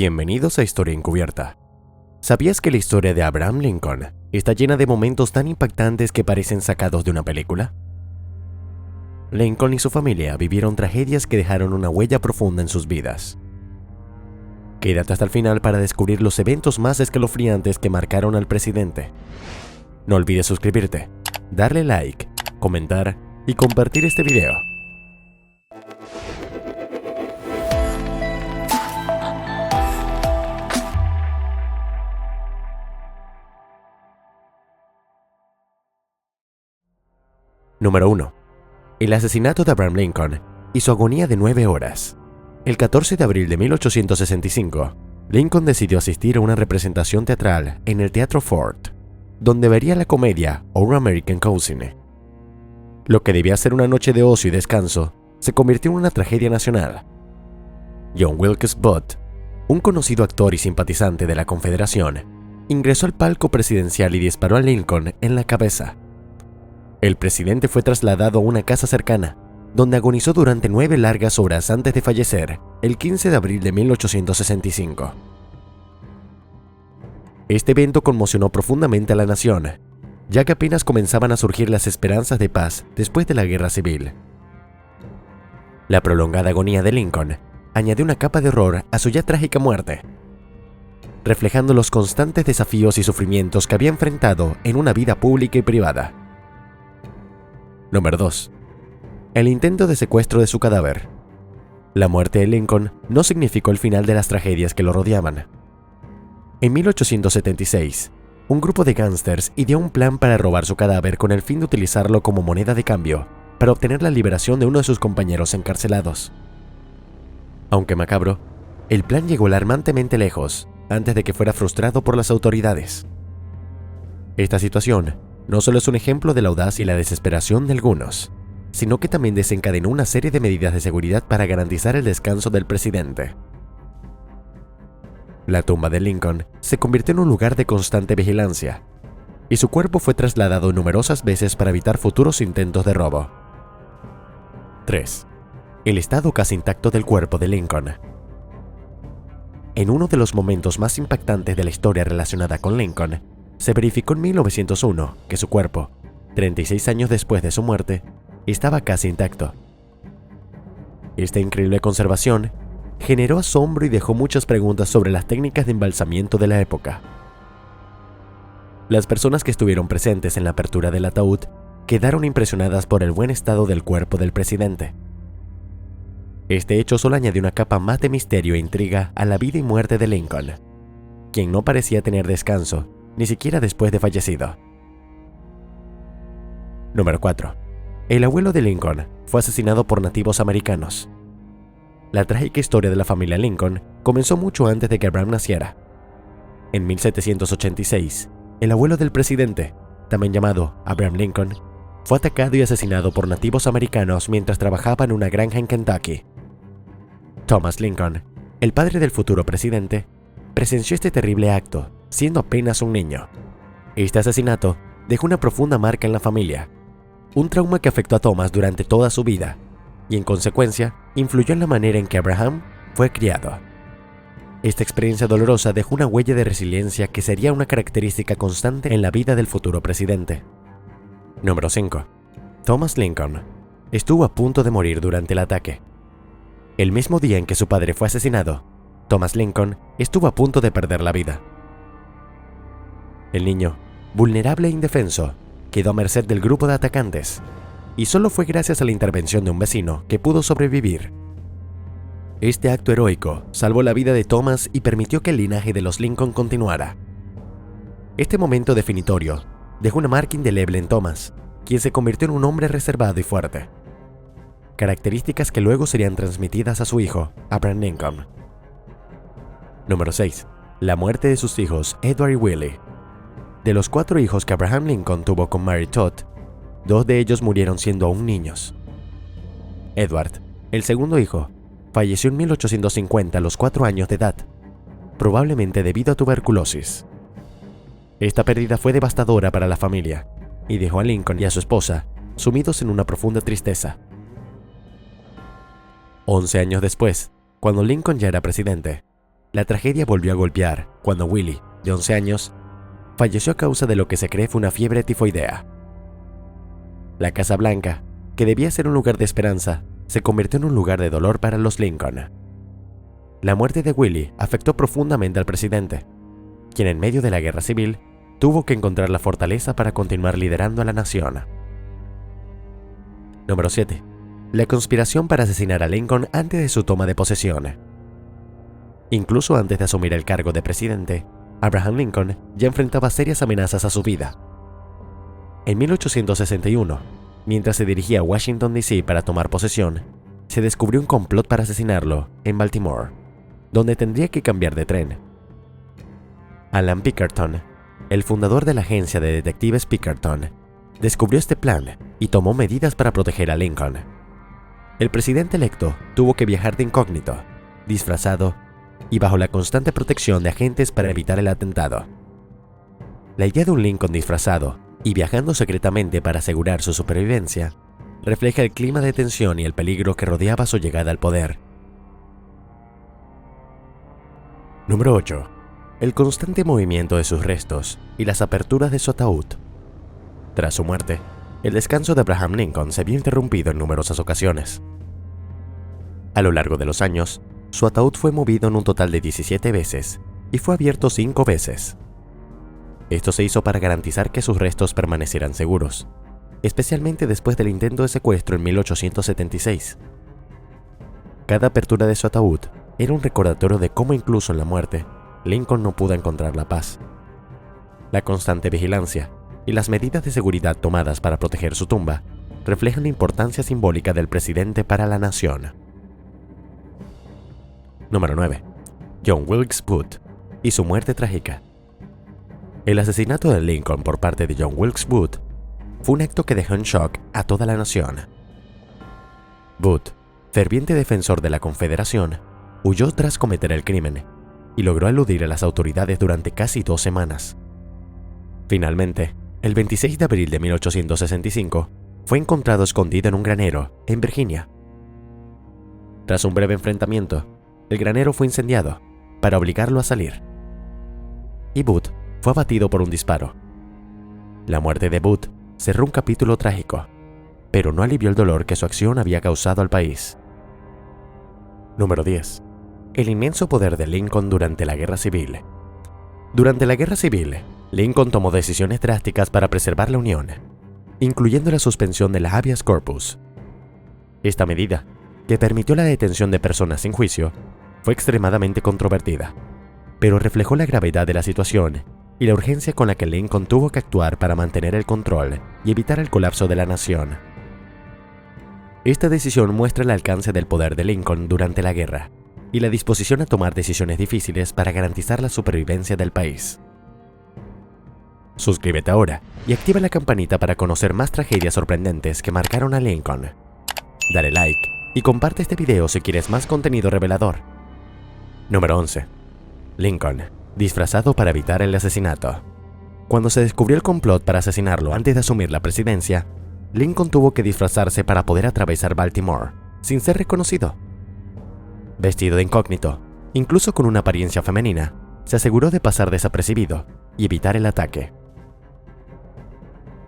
Bienvenidos a Historia Encubierta. ¿Sabías que la historia de Abraham Lincoln está llena de momentos tan impactantes que parecen sacados de una película? Lincoln y su familia vivieron tragedias que dejaron una huella profunda en sus vidas. Quédate hasta el final para descubrir los eventos más escalofriantes que marcaron al presidente. No olvides suscribirte, darle like, comentar y compartir este video. Número 1. El asesinato de Abraham Lincoln y su agonía de 9 horas. El 14 de abril de 1865, Lincoln decidió asistir a una representación teatral en el Teatro Ford, donde vería la comedia Our American Cousin. Lo que debía ser una noche de ocio y descanso, se convirtió en una tragedia nacional. John Wilkes Booth, un conocido actor y simpatizante de la Confederación, ingresó al palco presidencial y disparó a Lincoln en la cabeza. El presidente fue trasladado a una casa cercana, donde agonizó durante 9 largas horas antes de fallecer el 15 de abril de 1865. Este evento conmocionó profundamente a la nación, ya que apenas comenzaban a surgir las esperanzas de paz después de la guerra civil. La prolongada agonía de Lincoln añadió una capa de horror a su ya trágica muerte, reflejando los constantes desafíos y sufrimientos que había enfrentado en una vida pública y privada. Número 2. El intento de secuestro de su cadáver. La muerte de Lincoln no significó el final de las tragedias que lo rodeaban. En 1876, un grupo de gángsters ideó un plan para robar su cadáver con el fin de utilizarlo como moneda de cambio para obtener la liberación de uno de sus compañeros encarcelados. Aunque macabro, el plan llegó alarmantemente lejos antes de que fuera frustrado por las autoridades. Esta situación no solo es un ejemplo de la audacia y la desesperación de algunos, sino que también desencadenó una serie de medidas de seguridad para garantizar el descanso del presidente. La tumba de Lincoln se convirtió en un lugar de constante vigilancia, y su cuerpo fue trasladado numerosas veces para evitar futuros intentos de robo. 3. El estado casi intacto del cuerpo de Lincoln. En uno de los momentos más impactantes de la historia relacionada con Lincoln, se verificó en 1901 que su cuerpo, 36 años después de su muerte, estaba casi intacto. Esta increíble conservación generó asombro y dejó muchas preguntas sobre las técnicas de embalsamiento de la época. Las personas que estuvieron presentes en la apertura del ataúd quedaron impresionadas por el buen estado del cuerpo del presidente. Este hecho solo añadió una capa más de misterio e intriga a la vida y muerte de Lincoln, quien no parecía tener descanso ni siquiera después de fallecido. Número 4. El abuelo de Lincoln fue asesinado por nativos americanos. La trágica historia de la familia Lincoln comenzó mucho antes de que Abraham naciera. En 1786, el abuelo del presidente, también llamado Abraham Lincoln, fue atacado y asesinado por nativos americanos mientras trabajaba en una granja en Kentucky. Thomas Lincoln, el padre del futuro presidente, presenció este terrible acto, siendo apenas un niño. Este asesinato dejó una profunda marca en la familia, un trauma que afectó a Thomas durante toda su vida, y en consecuencia, influyó en la manera en que Abraham fue criado. Esta experiencia dolorosa dejó una huella de resiliencia que sería una característica constante en la vida del futuro presidente. Número 5. Thomas Lincoln estuvo a punto de morir durante el ataque. El mismo día en que su padre fue asesinado, Thomas Lincoln estuvo a punto de perder la vida. El niño, vulnerable e indefenso, quedó a merced del grupo de atacantes, y solo fue gracias a la intervención de un vecino que pudo sobrevivir. Este acto heroico salvó la vida de Thomas y permitió que el linaje de los Lincoln continuara. Este momento definitorio dejó una marca indeleble en Thomas, quien se convirtió en un hombre reservado y fuerte. Características que luego serían transmitidas a su hijo, Abraham Lincoln. Número 6. La muerte de sus hijos, Edward y Willie. De los 4 hijos que Abraham Lincoln tuvo con Mary Todd, 2 de ellos murieron siendo aún niños. Edward, el segundo hijo, falleció en 1850 a los 4 años de edad, probablemente debido a tuberculosis. Esta pérdida fue devastadora para la familia y dejó a Lincoln y a su esposa sumidos en una profunda tristeza. 11 años después, cuando Lincoln ya era presidente, La tragedia volvió a golpear cuando Willie, de 11 años, falleció a causa de lo que se cree fue una fiebre tifoidea. La Casa Blanca, que debía ser un lugar de esperanza, se convirtió en un lugar de dolor para los Lincoln. La muerte de Willie afectó profundamente al presidente, quien en medio de la guerra civil tuvo que encontrar la fortaleza para continuar liderando a la nación. Número 7. La conspiración para asesinar a Lincoln antes de su toma de posesión. Incluso antes de asumir el cargo de presidente, Abraham Lincoln ya enfrentaba serias amenazas a su vida. En 1861, mientras se dirigía a Washington, D.C. para tomar posesión, se descubrió un complot para asesinarlo en Baltimore, donde tendría que cambiar de tren. Alan Pinkerton, el fundador de la agencia de detectives Pinkerton, descubrió este plan y tomó medidas para proteger a Lincoln. El presidente electo tuvo que viajar de incógnito, disfrazado y bajo la constante protección de agentes para evitar el atentado. La idea de un Lincoln disfrazado y viajando secretamente para asegurar su supervivencia refleja el clima de tensión y el peligro que rodeaba su llegada al poder. Número 8. El constante movimiento de sus restos y las aperturas de su ataúd. Tras su muerte, el descanso de Abraham Lincoln se vio interrumpido en numerosas ocasiones. A lo largo de los años, su ataúd fue movido en un total de 17 veces y fue abierto 5 veces. Esto se hizo para garantizar que sus restos permanecieran seguros, especialmente después del intento de secuestro en 1876. Cada apertura de su ataúd era un recordatorio de cómo incluso en la muerte, Lincoln no pudo encontrar la paz. La constante vigilancia y las medidas de seguridad tomadas para proteger su tumba reflejan la importancia simbólica del presidente para la nación. Número 9. John Wilkes Booth y su muerte trágica. El asesinato de Lincoln por parte de John Wilkes Booth fue un acto que dejó en shock a toda la nación. Booth, ferviente defensor de la Confederación, huyó tras cometer el crimen y logró eludir a las autoridades durante casi 2 semanas. Finalmente, el 26 de abril de 1865, fue encontrado escondido en un granero en Virginia. Tras un breve enfrentamiento, el granero fue incendiado para obligarlo a salir, y Booth fue abatido por un disparo. La muerte de Booth cerró un capítulo trágico, pero no alivió el dolor que su acción había causado al país. Número 10. El inmenso poder de Lincoln durante la Guerra Civil. Durante la Guerra Civil, Lincoln tomó decisiones drásticas para preservar la Unión, incluyendo la suspensión de la habeas corpus. Esta medida, que permitió la detención de personas sin juicio, fue extremadamente controvertida, pero reflejó la gravedad de la situación y la urgencia con la que Lincoln tuvo que actuar para mantener el control y evitar el colapso de la nación. Esta decisión muestra el alcance del poder de Lincoln durante la guerra y la disposición a tomar decisiones difíciles para garantizar la supervivencia del país. Suscríbete ahora y activa la campanita para conocer más tragedias sorprendentes que marcaron a Lincoln. Dale like y comparte este video si quieres más contenido revelador. Número 11. Lincoln, disfrazado para evitar el asesinato. Cuando se descubrió el complot para asesinarlo antes de asumir la presidencia, Lincoln tuvo que disfrazarse para poder atravesar Baltimore, sin ser reconocido. Vestido de incógnito, incluso con una apariencia femenina, se aseguró de pasar desapercibido y evitar el ataque.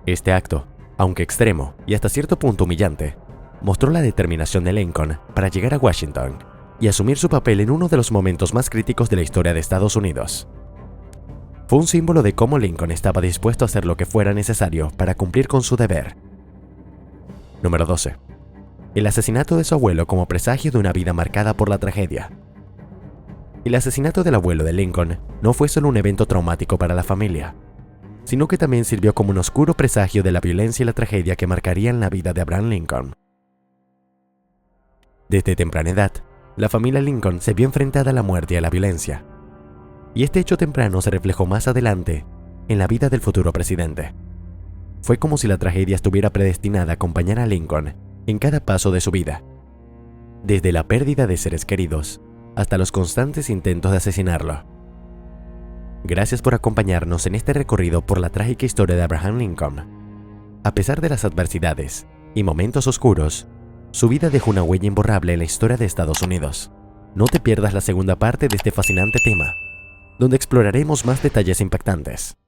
Este acto, aunque extremo y hasta cierto punto humillante, mostró la determinación de Lincoln para llegar a Washington y asumir su papel en uno de los momentos más críticos de la historia de Estados Unidos. Fue un símbolo de cómo Lincoln estaba dispuesto a hacer lo que fuera necesario para cumplir con su deber. Número 12. El asesinato de su abuelo como presagio de una vida marcada por la tragedia. El asesinato del abuelo de Lincoln no fue solo un evento traumático para la familia, sino que también sirvió como un oscuro presagio de la violencia y la tragedia que marcarían la vida de Abraham Lincoln. Desde temprana edad, la familia Lincoln se vio enfrentada a la muerte y a la violencia, y este hecho temprano se reflejó más adelante en la vida del futuro presidente. Fue como si la tragedia estuviera predestinada a acompañar a Lincoln en cada paso de su vida, desde la pérdida de seres queridos hasta los constantes intentos de asesinarlo. Gracias por acompañarnos en este recorrido por la trágica historia de Abraham Lincoln. A pesar de las adversidades y momentos oscuros, su vida dejó una huella imborrable en la historia de Estados Unidos. No te pierdas la segunda parte de este fascinante tema, donde exploraremos más detalles impactantes.